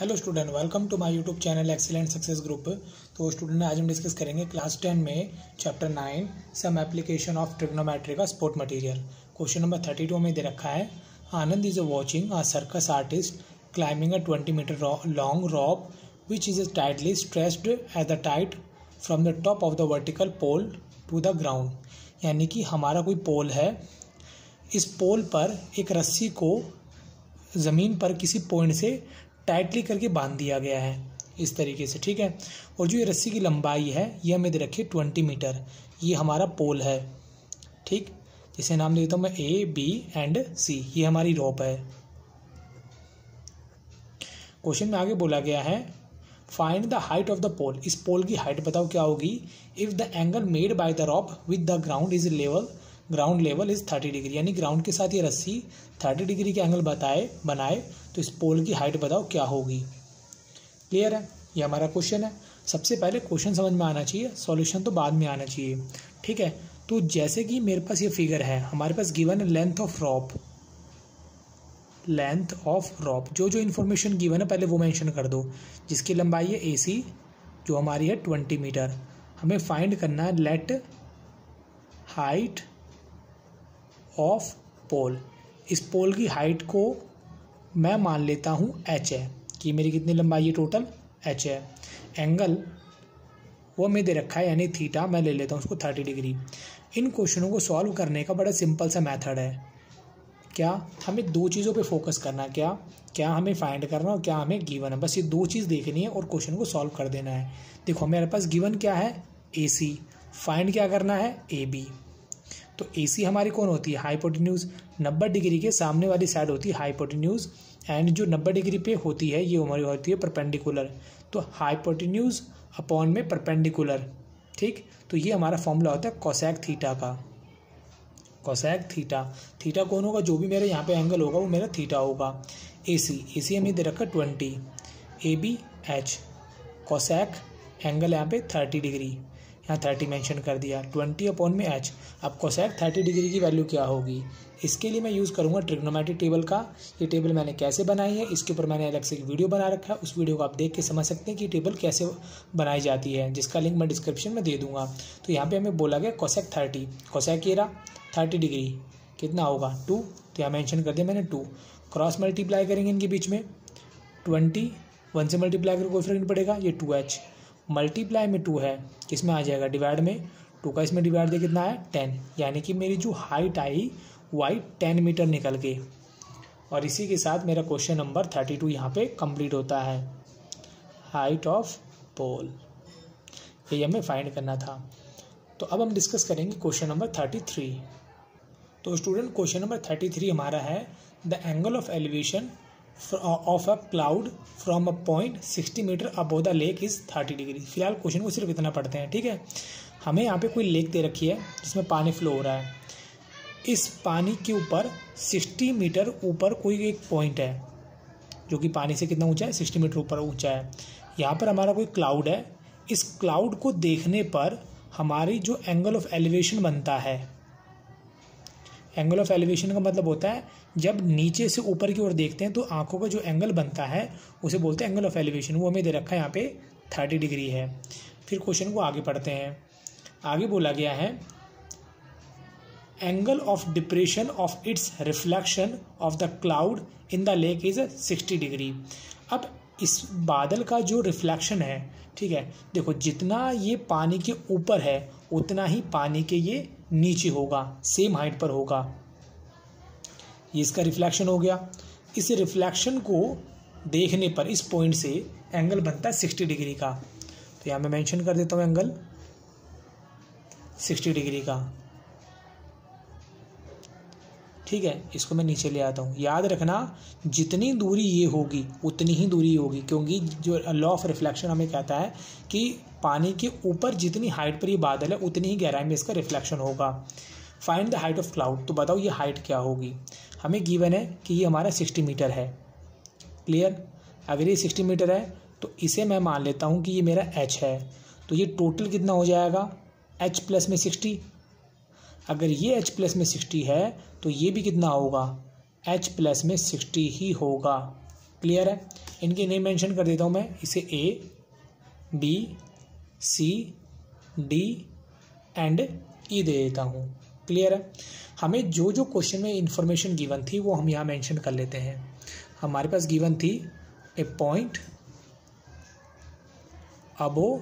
Hello student, welcome to my YouTube channel excellent success group. तो student आज हम discuss करेंगे क्लास 10 में chapter 9 some application of trigonometry का स्पोर्ट मटेरियल। क्वेश्चन नंबर 32 में दे रखा है, Anand is watching a circus artist climbing a 20 metre long rope which is tightly stretched at the tied from the top of the vertical pole to the ground. यानी कि हमारा कोई पोल है, इस पोल पर एक रस्सी को ज़मीन पर किसी पॉइंट से टाइटली करके बांध दिया गया है इस तरीके से, ठीक है। और जो ये रस्सी की लंबाई है ये हमें दे रखी है 20 मीटर। ये हमारा पोल है, ठीक। जिसे नाम दे देता हूँ मैं ए, बी एंड सी। ये हमारी रॉप है। क्वेश्चन में आगे बोला गया है, find the height of the pole. इस पोल की हाइट बताओ क्या होगी। If the angle made by the rope with the ground is level, ground level is 30 degree. यानी ग्राउंड के साथ ये रस्सी 30 डिग्री के एंगल बनाए तो इस पोल की हाइट बताओ क्या होगी। क्लियर है, ये हमारा क्वेश्चन है। सबसे पहले क्वेश्चन समझ में आना चाहिए, सॉल्यूशन तो बाद में आना चाहिए, ठीक है। तो जैसे कि मेरे पास ये फिगर है, हमारे पास गिवन है length of rope, length of rope. जो इन्फॉर्मेशन गिवन है पहले वो मेंशन कर दो। जिसकी लंबाई है AC, जो हमारी है 20 मीटर। हमें फाइंड करना है लेट हाइट ऑफ पोल। इस पोल की हाइट को मैं मान लेता हूँ h है कि मेरी कितनी लंबाई है, टोटल h है। एंगल वो मैं दे रखा है यानी थीटा, मैं ले लेता हूँ उसको 30 डिग्री। इन क्वेश्चनों को सॉल्व करने का बड़ा सिंपल सा मेथड है। क्या हमें दो चीज़ों पे फोकस करना है, क्या हमें फाइंड करना और क्या हमें गिवन है। बस ये दो चीज़ देखनी है और क्वेश्चन को सॉल्व कर देना है। देखो मेरे पास गिवन क्या है, AC। फाइंड क्या करना है, AB। तो AC हमारी कौन होती है, हाइपोटेन्यूज। 90 डिग्री के सामने वाली साइड होती है हाइपोटेन्यूज, एंड जो 90 डिग्री पे होती है ये हमारी होती है परपेंडिकुलर। तो हाइपोटेन्यूज अपॉन में परपेंडिकुलर, ठीक। तो ये हमारा फॉर्मूला होता है कोसेक थीटा का। कोसेक थीटा, थीटा कौन होगा, जो भी मेरे यहाँ पे एंगल होगा वो मेरा थीटा होगा। AC हमें दे रखा 20, AB H। कोसेक एंगल यहाँ पे 30 डिग्री, यहाँ 30 मेंशन कर दिया, 20 अपॉन में H। अब कोसेक 30 डिग्री की वैल्यू क्या होगी, इसके लिए मैं यूज़ करूँगा ट्रिग्नोमेट्री टेबल का। ये टेबल मैंने कैसे बनाई है, इसके ऊपर मैंने अलग से एक वीडियो बना रखा है। उस वीडियो को आप देख के समझ सकते हैं कि टेबल कैसे बनाई जाती है, जिसका लिंक मैं डिस्क्रिप्शन में दे दूँगा। तो यहाँ पर हमें बोला गया कोसेक 30, कोसेक ये रहा 30 डिग्री कितना होगा 2। तो यहाँ मेंशन कर दिया मैंने 2। क्रॉस मल्टीप्लाई करेंगे इनके बीच में 20, 1 से मल्टीप्लाई करके कोई फर्क नहीं पड़ेगा। ये 2H मल्टीप्लाई में 2 है, किसमें आ जाएगा, डिवाइड में 2 का इसमें डिवाइड दे कितना है 10। यानी कि मेरी जो हाइट आई वो आई 10 मीटर निकल के। और इसी के साथ मेरा क्वेश्चन नंबर 32 यहाँ पे कंप्लीट होता है। हाइट ऑफ पोल ये हमें फाइंड करना था। तो अब हम डिस्कस करेंगे क्वेश्चन नंबर 33। तो स्टूडेंट क्वेश्चन नंबर 33 हमारा है, the angle of elevation of a cloud from a point 60 metre above the lake is 30 degree. फिलहाल क्वेश्चन को सिर्फ इतना पढ़ते हैं, ठीक है। हमें यहाँ पे कोई लेक दे रखी है जिसमें पानी फ्लो हो रहा है। इस पानी के ऊपर 60 मीटर ऊपर कोई एक पॉइंट है जो कि पानी से कितना ऊंचा है, 60 मीटर ऊपर ऊंचा है। यहाँ पर हमारा कोई क्लाउड है। इस क्लाउड को देखने पर हमारी जो एंगल ऑफ एलिवेशन बनता है, एंगल ऑफ एलिवेशन का मतलब होता है जब नीचे से ऊपर की ओर देखते हैं तो आंखों का जो एंगल बनता है उसे बोलते हैं एंगल ऑफ एलिवेशन। वो हमें दे रखा है यहाँ पे 30 डिग्री है। फिर क्वेश्चन को आगे पढ़ते हैं। आगे बोला गया है, angle of depression of its reflection of the cloud in the lake is 60 degree. अब इस बादल का जो रिफ्लेक्शन है, ठीक है, देखो जितना ये पानी के ऊपर है उतना ही पानी के ये नीचे होगा, सेम हाइट पर होगा। ये इसका रिफ्लेक्शन हो गया। इस रिफ्लेक्शन को देखने पर इस पॉइंट से एंगल बनता है 60 डिग्री का। तो यहाँ मैं मेंशन कर देता हूँ एंगल 60 डिग्री का, ठीक है। इसको मैं नीचे ले आता हूँ। याद रखना जितनी दूरी ये होगी उतनी ही दूरी होगी, क्योंकि जो लॉ ऑफ रिफ्लेक्शन हमें कहता है कि पानी के ऊपर जितनी हाइट पर ये बादल है उतनी ही गहराई में इसका रिफ्लेक्शन होगा। Find the height of cloud. तो बताओ ये हाइट क्या होगी। हमें गिवन है कि ये हमारा 60 मीटर है। क्लियर, अगर ये 60 मीटर है तो इसे मैं मान लेता हूँ कि ये मेरा H है। तो ये टोटल कितना हो जाएगा, H प्लस में 60। अगर ये H प्लस में 60 है तो ये भी कितना होगा, H प्लस में 60 ही होगा। क्लियर है। इनके नेम मेंशन कर देता हूँ मैं, इसे ए, बी, सी, डी एंड ई दे देता हूँ। क्लियर है। हमें जो जो क्वेश्चन में इंफॉर्मेशन गिवन थी वो हम यहाँ मेंशन कर लेते हैं। हमारे पास गिवन थी ए पॉइंट अबोव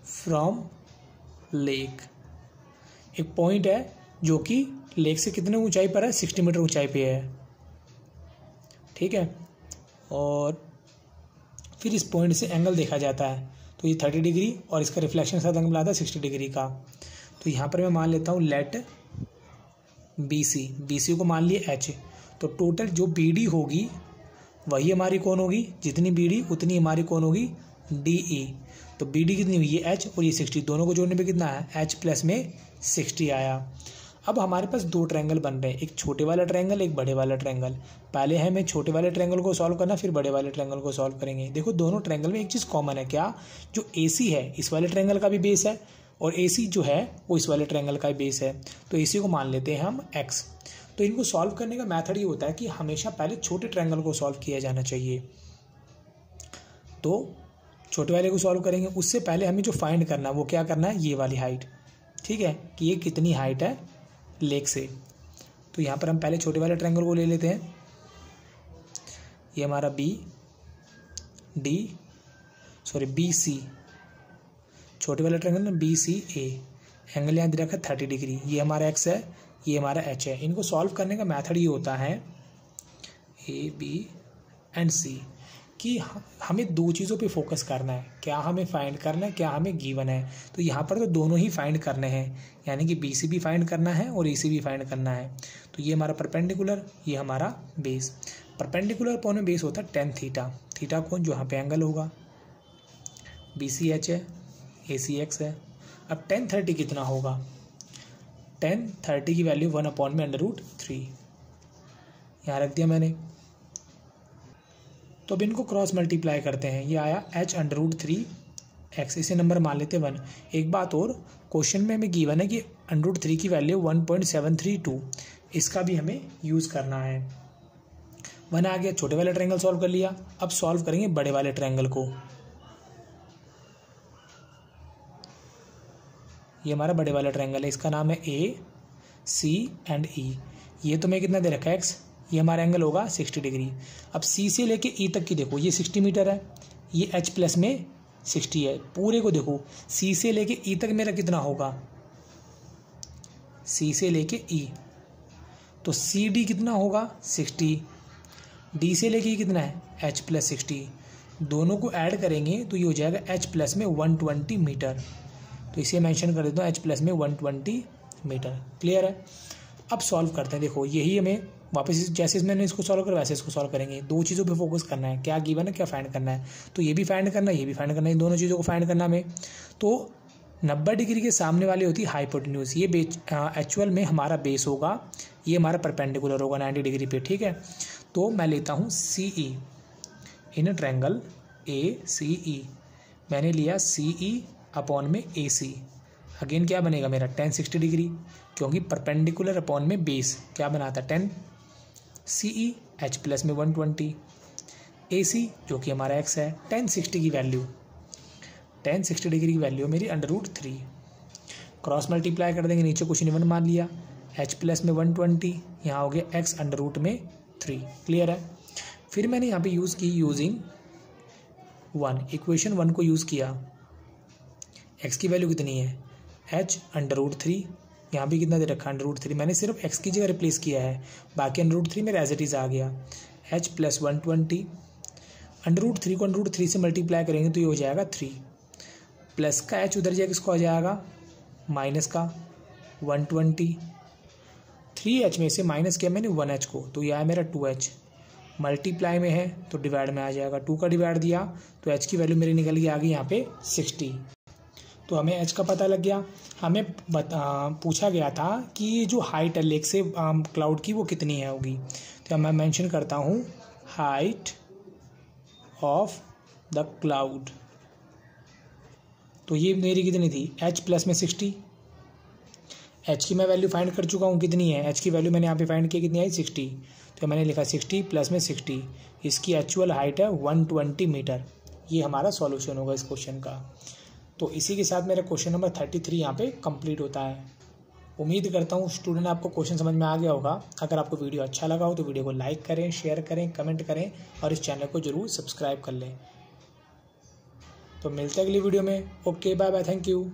फ्रॉम लेक। एक पॉइंट है जो कि लेक से कितने ऊंचाई पर है, 60 मीटर ऊंचाई पे है। ठीक है। और फिर इस पॉइंट से एंगल देखा जाता है, तो ये 30 डिग्री और इसका रिफ्लेक्शन के साथ एंगल आता है 60 डिग्री का। तो यहाँ पर मैं मान लेता हूँ लेट बी सी को मान लिए एच। तो टोटल जो बी डी होगी वही हमारी कौन होगी, जितनी बी डी उतनी हमारी कौन होगी, डी ई। तो बी डी कितनी हुई, ये एच और ये 60, दोनों को जोड़ने पे कितना है, एच प्लस में 60 आया। अब हमारे पास दो ट्रायंगल बन रहे हैं, एक छोटे वाला ट्रायंगल, एक बड़े वाला ट्रायंगल। पहले हमें छोटे वाले ट्रायंगल को सॉल्व करना, फिर बड़े वाले ट्रायंगल को सॉल्व करेंगे। देखो दोनों ट्रायंगल में एक चीज़ कॉमन है, क्या, जो ए सी है इस वाले ट्रायंगल का भी बेस है और ए सी जो है वो इस वाले ट्रायंगल का भी बेस है। तो ए सी को मान लेते हैं हम एक्स। तो इनको सॉल्व करने का मेथड ये होता है कि हमेशा पहले छोटे ट्रायंगल को सॉल्व किया जाना चाहिए। तो छोटे वाले को सॉल्व करेंगे, उससे पहले हमें जो फाइंड करना है वो क्या करना है, ये वाली हाइट। ठीक है, कि ये कितनी हाइट है लेक से। तो यहाँ पर हम पहले छोटे वाले ट्रायंगल को ले लेते हैं। ये हमारा बी सी, छोटे वाले ट्रायंगल में बी सी ए, एंगल यहाँ दे रखा है 30 डिग्री। ये हमारा एक्स है, ये हमारा एच है। इनको सॉल्व करने का मेथड ये होता है ए बी एंड सी, कि हमें दो चीज़ों पे फोकस करना है, क्या हमें फाइंड करना है, क्या हमें गिवन है। तो यहाँ पर तो दोनों ही फाइंड करने हैं, यानी कि बी सी भी फाइंड करना है और ए सी भी फाइंड करना है। तो ये हमारा परपेंडिकुलर, ये हमारा बेस। परपेंडिकुलर अपॉन में बेस होता है टेन थीटा। थीटा कौन, जो यहाँ पे एंगल होगा, बी सी एच है, ए सी एक्स है। अब टेन 30 कितना होगा, टेन 30 की वैल्यू 1 अपॉन में √3 यहाँ रख दिया मैंने। तो अब इनको क्रॉस मल्टीप्लाई करते हैं, ये आया h √3x, इसे नंबर मान लेते हैं 1। एक बात और, क्वेश्चन में हमें गिवन है कि √3 की वैल्यू 1.732, इसका भी हमें यूज़ करना है। 1 आ गया, छोटे वाले ट्रायंगल सॉल्व कर लिया। अब सॉल्व करेंगे बड़े वाले ट्रायंगल को। ये हमारा बड़े वाला ट्रायंगल है, इसका नाम है ए सी एंड ई। ये तो मैं कितना दे रखा है एक्स, ये हमारा एंगल होगा 60 डिग्री। अब सी से लेके ई तक की देखो, ये 60 मीटर है, ये एच प्लस में 60 है। पूरे को देखो, सी से लेके ई तक मेरा कितना होगा, सी से लेके ई, तो सी डी कितना होगा 60, डी से लेके ई कितना है एच प्लस 60। दोनों को ऐड करेंगे तो ये हो जाएगा एच प्लस में 120 मीटर। तो इसे मेंशन कर देता हूँ एच प्लस में 120 मीटर। क्लियर है। अब सॉल्व करते हैं। देखो यही हमें वापस जैसे मैंने इसको सॉल्व कर वैसे इसको सॉल्व करेंगे। दो चीज़ों पे फोकस करना है, क्या गिवन है क्या फाइंड करना है। तो ये भी फाइंड करना है, ये भी फाइंड करना है, इन दोनों चीज़ों को फाइंड करना हमें। तो 90 डिग्री के सामने वाली होती है हाइपोटेन्यूज, ये एक्चुअल में हमारा बेस होगा, ये हमारा परपेंडिकुलर होगा 90 डिग्री पे। ठीक है, तो मैं लेता हूँ सी ई इन ट्रायंगल ए सी ई। मैंने लिया सी ई अपॉन में ए सी। अगेन क्या बनेगा मेरा 10 60 डिग्री, क्योंकि परपेंडिकुलर अपॉन में बेस क्या बनाता है 10। सी ई एच प्लस में 120, ए सी जो कि हमारा एक्स है, 10 60 की वैल्यू, 10 60 डिग्री की वैल्यू मेरी √3। क्रॉस मल्टीप्लाई कर देंगे, नीचे कुछ नहीं 1 मान लिया, एच प्लस में 120, यहाँ हो गया एक्स √3। क्लियर है। फिर मैंने यहाँ पे यूज़ की यूजिंग 1, इक्वेशन 1 को यूज़ किया। एक्स की वैल्यू कितनी है एच √3, यहाँ भी कितना दे रखा है √3। मैंने सिर्फ एक्स की जगह रिप्लेस किया है, बाकी √3 मेरा एज इट इज़ आ गया। एच प्लस 120, √3 को √3 से मल्टीप्लाई करेंगे तो ये हो जाएगा 3, प्लस का एच उधर जाएगा किसको आ जाएगा माइनस का 120। 3h में से माइनस किया मैंने 1h को, तो ये आया मेरा 2h। मल्टीप्लाई में है तो डिवाइड में आ जाएगा, 2 का डिवाइड दिया तो h की वैल्यू मेरी निकल गई आ गई यहाँ पे 60। तो हमें h का पता लग गया। हमें पूछा गया था कि ये जो हाइट है लेक से क्लाउड की वो कितनी है होगी। तो मैं मेंशन करता हूँ हाइट ऑफ द क्लाउड। तो ये मेरी कितनी थी h प्लस में 60, एच की मैं वैल्यू फाइंड कर चुका हूँ, कितनी है एच की वैल्यू मैंने यहाँ पे फाइंड की, कितनी आई 60। तो मैंने लिखा 60 प्लस में 60, इसकी एक्चुअल हाइट है 120 मीटर। ये हमारा सॉल्यूशन होगा इस क्वेश्चन का। तो इसी के साथ मेरा क्वेश्चन नंबर 33 यहाँ पे कंप्लीट होता है। उम्मीद करता हूँ स्टूडेंट आपको क्वेश्चन समझ में आ गया होगा। अगर आपको वीडियो अच्छा लगा हो तो वीडियो को लाइक करें, शेयर करें, कमेंट करें और इस चैनल को जरूर सब्सक्राइब कर लें। तो मिलते हैं अगली वीडियो में। Okay bye bye, thank you.